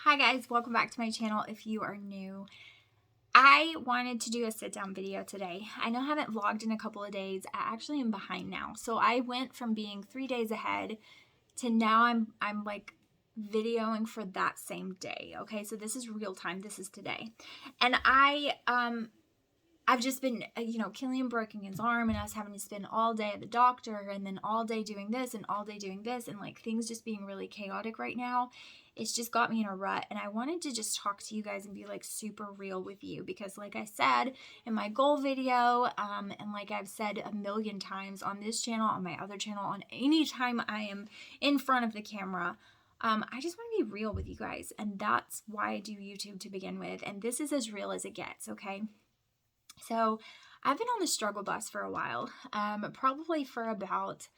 Hi guys, welcome back to my channel if you are new. I wanted to do a sit down video today. I know I haven't vlogged in a couple of days. I actually am behind now. So I went from being 3 days ahead to now I'm like videoing for that same day. Okay, so this is real time. This is today. And I've just been, Killian breaking his arm and us having to spend all day at the doctor and then all day doing this and all day doing this and like things just being really chaotic right now. It's just got me in a rut, and I wanted to just talk to you guys and be like super real with you because like I said in my goal video, and like I've said a million times on this channel, on my other channel, on any time I am in front of the camera, I just want to be real with you guys, and that's why I do YouTube to begin with, and this is as real as it gets, okay? So I've been on the struggle bus for a while, probably for about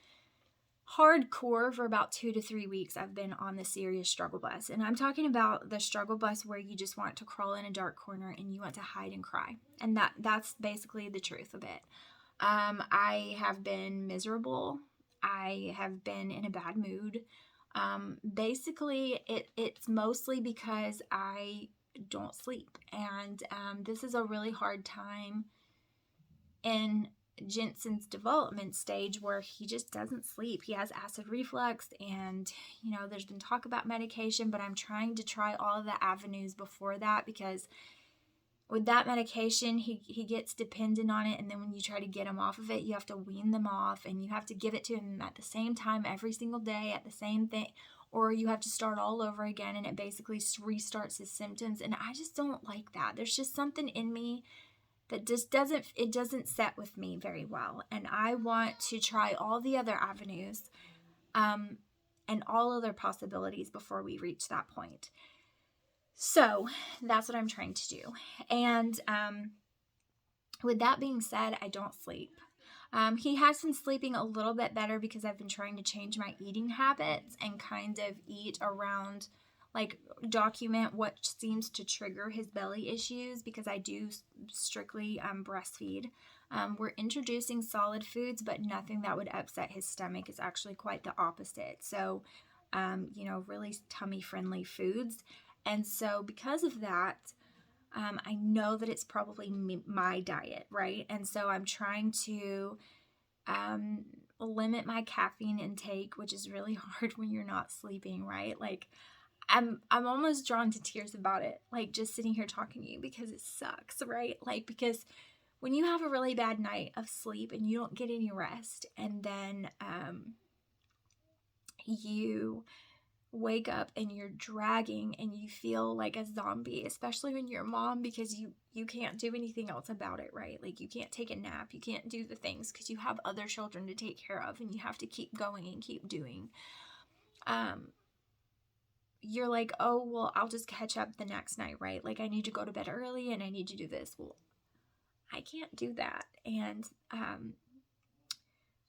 hardcore for about 2 to 3 weeks. I've been on the serious struggle bus, and I'm talking about the struggle bus where you just want to crawl in a dark corner and you want to hide and cry, and that's basically the truth of it. I have been miserable. I have been in a bad mood. Basically, it's mostly because I don't sleep, and this is a really hard time in Jensen's development stage where he just doesn't sleep. He has acid reflux, and there's been talk about medication, but I'm trying to try all of the avenues before that, because with that medication he gets dependent on it, and then when you try to get him off of it, you have to wean them off, and you have to give it to him at the same time every single day at the same thing, or you have to start all over again, and it basically restarts his symptoms, and I just don't like that. There's just something in me that just doesn't set with me very well, and I want to try all the other avenues and all other possibilities before we reach that point. So that's what I'm trying to do. And with that being said, I don't sleep. He has been sleeping a little bit better because I've been trying to change my eating habits and kind of eat around, like document what seems to trigger his belly issues, because I do strictly breastfeed. We're introducing solid foods, but nothing that would upset his stomach. Is actually quite the opposite. So, really tummy friendly foods. And so because of that, I know that it's probably my diet, right? And so I'm trying to limit my caffeine intake, which is really hard when you're not sleeping, right? Like I'm almost drawn to tears about it, like just sitting here talking to you, because it sucks, right? Like, because when you have a really bad night of sleep and you don't get any rest, and then you wake up and you're dragging and you feel like a zombie, especially when you're a mom, because you can't do anything else about it, right? Like you can't take a nap, you can't do the things because you have other children to take care of, and you have to keep going and keep doing. You're like, oh well, I'll just catch up the next night, right? Like I need to go to bed early and I need to do this. Well, I can't do that. And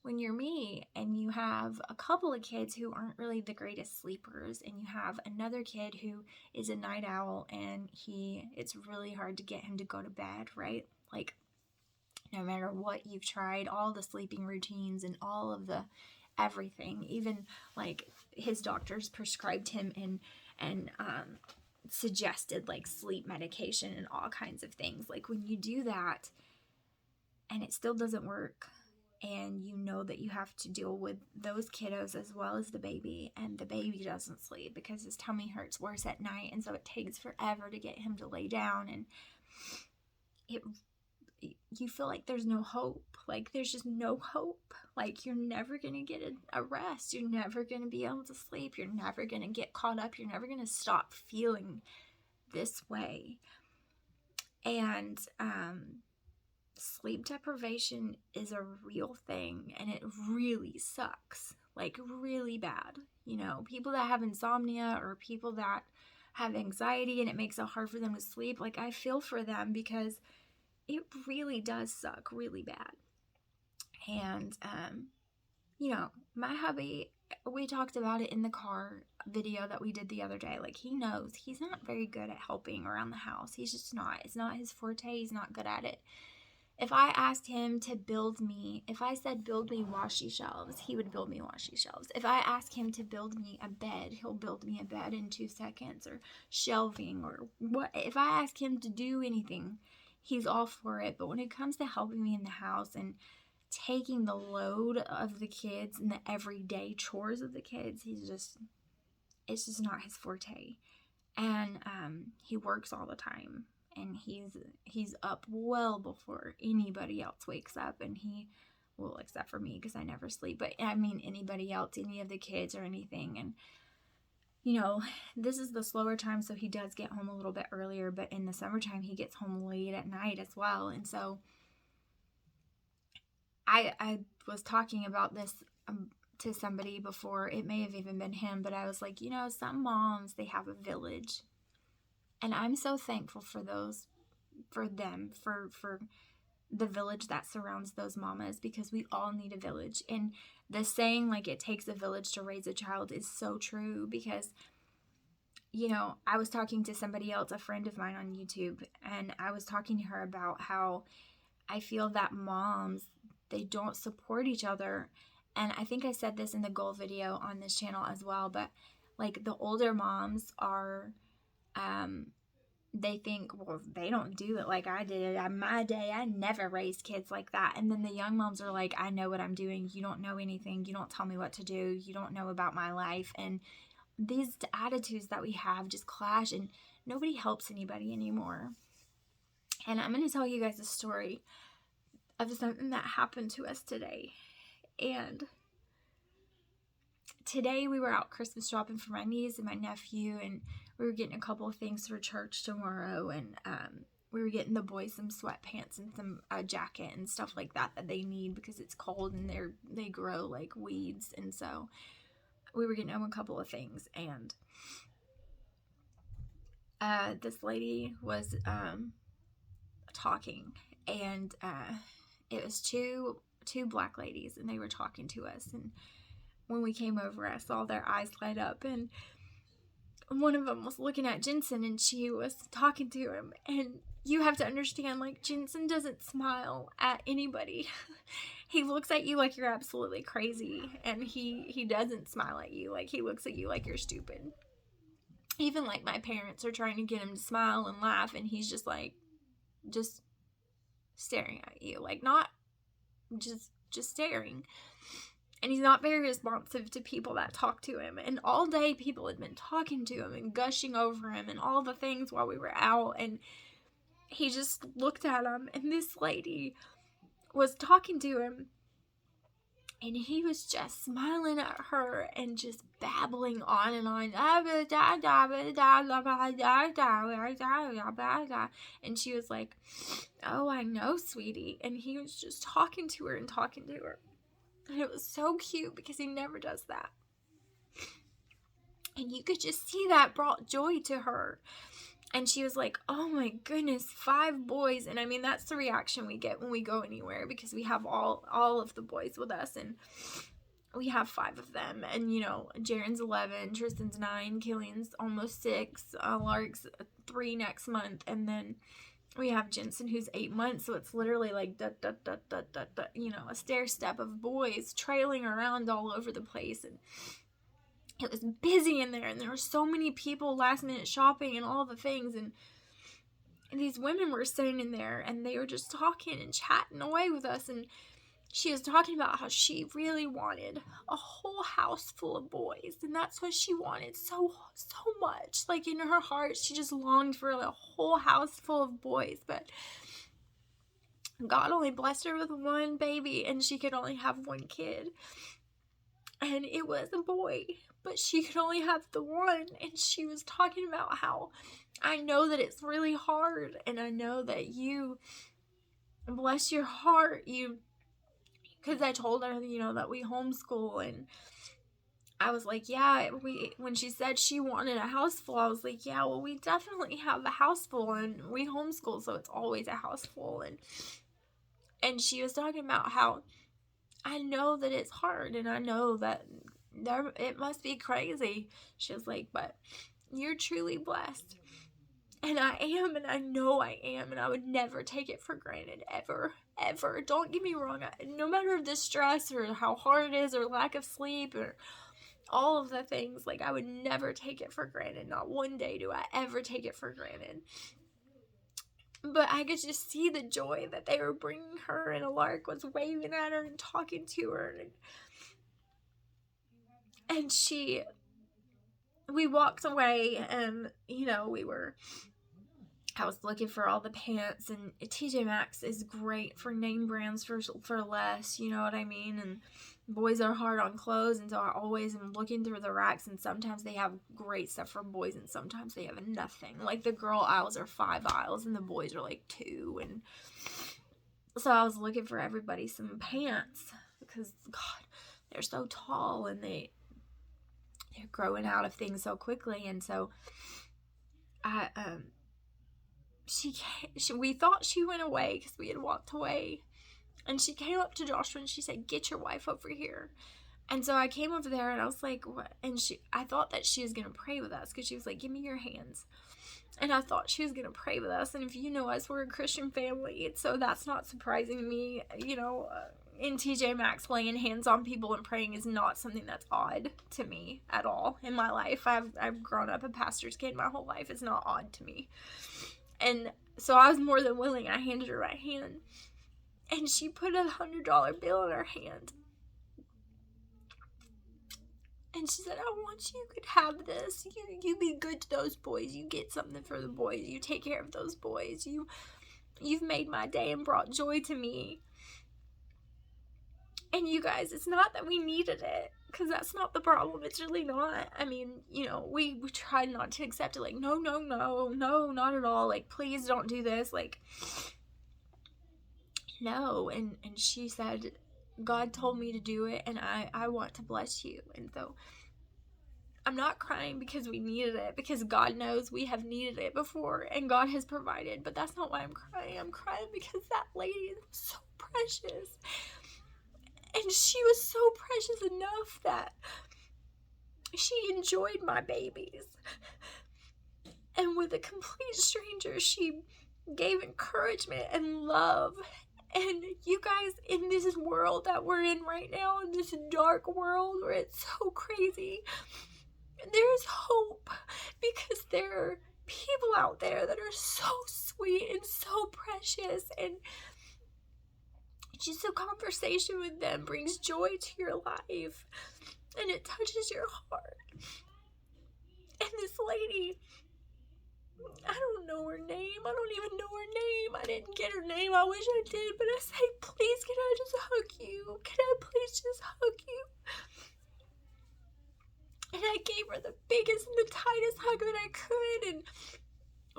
when you're me and you have a couple of kids who aren't really the greatest sleepers, and you have another kid who is a night owl, and it's really hard to get him to go to bed, right? Like no matter what you've tried, all the sleeping routines and all of the everything, even like his doctors prescribed him and suggested like sleep medication and all kinds of things. Like when you do that and it still doesn't work, and you know that you have to deal with those kiddos as well as the baby, and the baby doesn't sleep because his tummy hurts worse at night, and so it takes forever to get him to lay down, and you feel like there's no hope. Like there's just no hope. Like you're never gonna get a rest, you're never gonna be able to sleep, you're never gonna get caught up, you're never gonna stop feeling this way. And sleep deprivation is a real thing, and it really sucks, like really bad. People that have insomnia or people that have anxiety and it makes it hard for them to sleep, like I feel for them, because it really does suck really bad. And my hubby, we talked about it in the car video that we did the other day. Like he knows he's not very good at helping around the house. He's just not. It's not his forte. He's not good at it. If I asked him to build me, if I said build me washi shelves, he would build me washi shelves. If I ask him to build me a bed, he'll build me a bed in 2 seconds, or shelving, or what. If I ask him to do anything, he's all for it. But when it comes to helping me in the house and taking the load of the kids and the everyday chores of the kids, it's just not his forte. And he works all the time, and he's up well before anybody else wakes up, and well, except for me, because I never sleep, but I mean anybody else, any of the kids or anything. And this is the slower time, so he does get home a little bit earlier, but in the summertime he gets home late at night as well. And so I was talking about this to somebody before. It may have even been him, but I was like, some moms, they have a village. And I'm so thankful for them, for the village that surrounds those mamas, because we all need a village. And the saying, like, it takes a village to raise a child, is so true. Because, I was talking to somebody else, a friend of mine on YouTube, and I was talking to her about how I feel that moms, they don't support each other. And I think I said this in the goal video on this channel as well, but like, the older moms are, they think, well, they don't do it like I did. On my day, I never raised kids like that. And then the young moms are like, I know what I'm doing. You don't know anything. You don't tell me what to do. You don't know about my life. And these attitudes that we have just clash, and nobody helps anybody anymore. And I'm going to tell you guys a story of something that happened to us today. And today we were out Christmas shopping for my niece and my nephew, and we were getting a couple of things for church tomorrow, and we were getting the boys some sweatpants and some jacket and stuff like that they need, because it's cold and they grow like weeds. And so we were getting them a couple of things, and this lady was talking, and it was two black ladies, and they were talking to us. And when we came over, I saw their eyes light up, and one of them was looking at Jensen, and she was talking to him. And you have to understand, like, Jensen doesn't smile at anybody. He looks at you like you're absolutely crazy, and he doesn't smile at you. Like, he looks at you like you're stupid. Even, like, my parents are trying to get him to smile and laugh, and he's just like, just staring at you. Like, not just staring. And he's not very responsive to people that talk to him. And all day people had been talking to him and gushing over him and all the things while we were out. And he just looked at them. And this lady was talking to him, and he was just smiling at her and just babbling on and on. And she was like, oh, I know, sweetie. And he was just talking to her and talking to her. And it was so cute, because he never does that. And you could just see that brought joy to her. And she was like, oh my goodness, 5 boys. And I mean, that's the reaction we get when we go anywhere, because we have all of the boys with us, and we have 5 of them. And Jaren's 11, Tristan's 9, Killian's almost 6, Lark's 3 next month, and then we have Jensen, who's 8 months. So it's literally like a stair step of boys trailing around all over the place. And it was busy in there, and there were so many people last minute shopping and all the things. And these women were sitting in there, and they were just talking and chatting away with us. And she was talking about how she really wanted a whole house full of boys, and that's what she wanted so much. Like, in her heart, she just longed for a whole house full of boys. But God only blessed her with 1 baby, and she could only have 1 kid, and it was a boy, but she could only have the 1. And she was talking about how, I know that it's really hard, and I know that you, bless your heart, because I told her, that we homeschool. And I was like, yeah, when she said she wanted a house full, I was like, yeah, well, we definitely have a house full, and we homeschool, so it's always a house full. And she was talking about how, I know that it's hard, and I know that it must be crazy. She was like, but you're truly blessed. And I am, and I know I am, and I would never take it for granted, ever, ever, don't get me wrong, no matter the stress or how hard it is or lack of sleep or all of the things, like, I would never take it for granted. Not one day do I ever take it for granted. But I could just see the joy that they were bringing her, and Alaric was waving at her and talking to her, and we walked away, and, you know, I was looking for all the pants, and TJ Maxx is great for name brands for less, you know what I mean, and boys are hard on clothes, and so I always am looking through the racks, and sometimes they have great stuff for boys, and sometimes they have nothing. Like, the girl aisles are 5 aisles, and the boys are like 2, and so I was looking for everybody some pants, because, God, they're so tall, and they're growing out of things so quickly, and so we thought she went away because we had walked away, and she came up to Joshua and she said, "Get your wife over here." And so I came over there, and I was like, "What?" And I thought that she was gonna pray with us, because she was like, "Give me your hands." And I thought she was gonna pray with us, and if you know us, we're a Christian family, so that's not surprising to me. You know, in TJ Maxx, laying hands on people and praying is not something that's odd to me at all in my life. I've grown up a pastor's kid my whole life. It's not odd to me. And so I was more than willing. I handed her my hand, and she put a $100 bill in her hand, and she said, "I want you could have this. You be good to those boys. You get something for the boys. You take care of those boys. You've made my day and brought joy to me." And you guys, it's not that we needed it, because that's not the problem. It's really not. I mean, you know, we tried not to accept it. Like, no, not at all. Like, please don't do this. Like, no. And she said, "God told me to do it, and I want to bless you." And so I'm not crying because we needed it, because God knows we have needed it before, and God has provided. But that's not why I'm crying. I'm crying because that lady was so precious. And she was so precious enough that she enjoyed my babies. And with a complete stranger, she gave encouragement and love. And you guys, in this world that we're in right now, in this dark world where it's so crazy, there's hope, because there are people out there that are so sweet and so precious, and just a conversation with them brings joy to your life, and it touches your heart. And this lady, I don't know her name. I don't even know her name. I didn't get her name. I wish I did, but I say, "Please, can I just hug you? Can I please just hug you?" And I gave her the biggest and the tightest hug that I could, and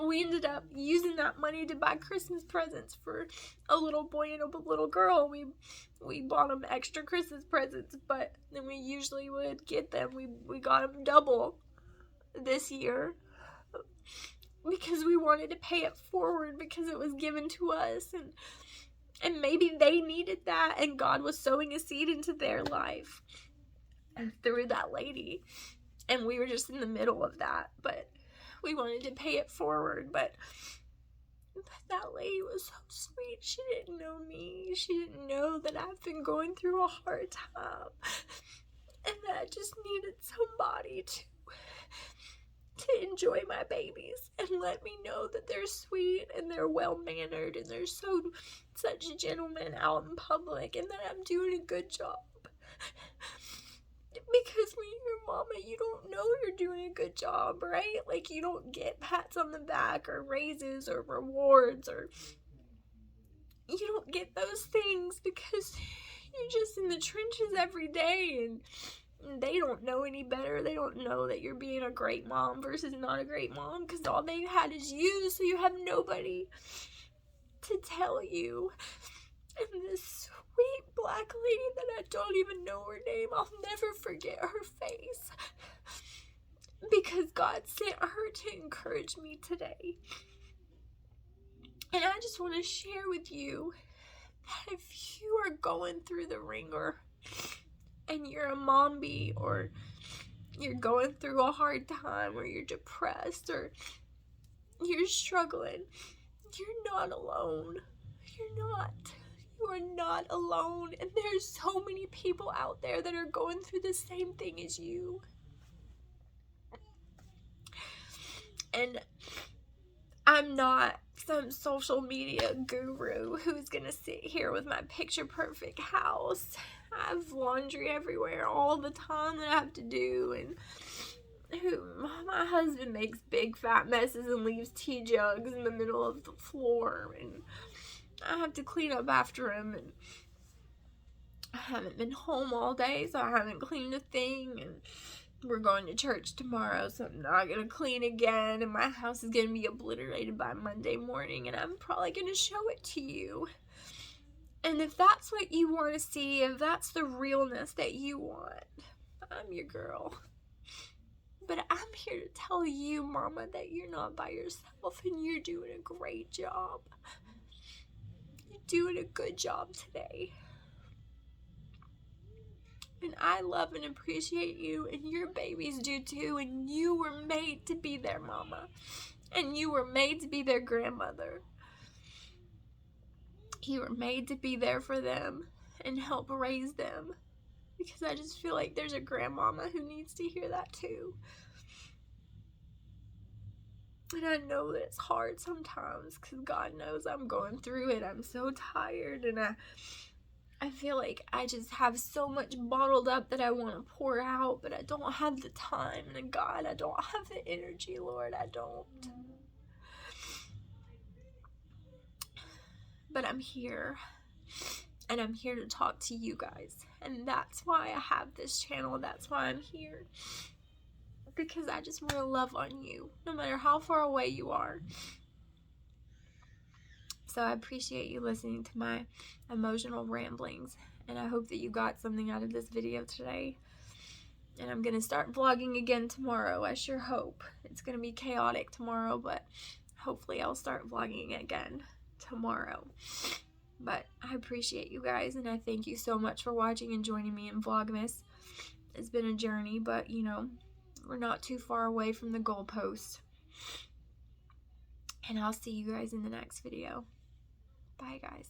we ended up using that money to buy Christmas presents for a little boy and a little girl. We bought them extra Christmas presents, but then we usually would get them. We got them double this year, because we wanted to pay it forward, because it was given to us, and maybe they needed that, and God was sowing a seed into their life through that lady, and we were just in the middle of that, but we wanted to pay it forward. But that lady was so sweet. She didn't know me. She didn't know that I've been going through a hard time, and that I just needed somebody to enjoy my babies and let me know that they're sweet and they're well-mannered and they're such gentlemen out in public, and that I'm doing a good job. Because when you're a mama, you don't know you're doing a good job, right? Like, you don't get pats on the back or raises or rewards, or you don't get those things because you're just in the trenches every day, and they don't know any better. They don't know that you're being a great mom versus not a great mom, because all they've had is you, so you have nobody to tell you. And this sweet black lady that I don't even know her name, I'll never forget her face, because God sent her to encourage me today. And I just want to share with you that if you are going through the ringer and you're a mommy, or you're going through a hard time, or you're depressed, or you're struggling, you're not alone. You're not. You are not alone, and there's so many people out there that are going through the same thing as you. And I'm not some social media guru who's gonna sit here with my picture perfect house. I have laundry everywhere all the time that I have to do, and my husband makes big fat messes and leaves tea jugs in the middle of the floor, and I have to clean up after him, and I haven't been home all day, so I haven't cleaned a thing, and we're going to church tomorrow, so I'm not gonna clean again, and my house is gonna be obliterated by Monday morning, and I'm probably gonna show it to you. And if that's what you want to see, if that's the realness that you want, I'm your girl. But I'm here to tell you, Mama, that you're not by yourself, and you're doing a great job. You're doing a good job today. And I love and appreciate you, and your babies do too, and you were made to be their mama, and you were made to be their grandmother. You were made to be there for them and help raise them, because I just feel like there's a grandmama who needs to hear that too. And I know that it's hard sometimes, because God knows I'm going through it. I'm so tired, and I feel like I just have so much bottled up that I want to pour out, but I don't have the time. And God, I don't have the energy, Lord, I don't. But I'm here, and I'm here to talk to you guys. And that's why I have this channel. That's why I'm here. Because I just want to love on you, no matter how far away you are. So I appreciate you listening to my emotional ramblings, and I hope that you got something out of this video today. And I'm going to start vlogging again tomorrow. I sure hope. It's going to be chaotic tomorrow, but hopefully I'll start vlogging again tomorrow. But I appreciate you guys, and I thank you so much for watching and joining me in Vlogmas. It's been a journey, but you know, we're not too far away from the goalpost. And I'll see you guys in the next video. Bye, guys.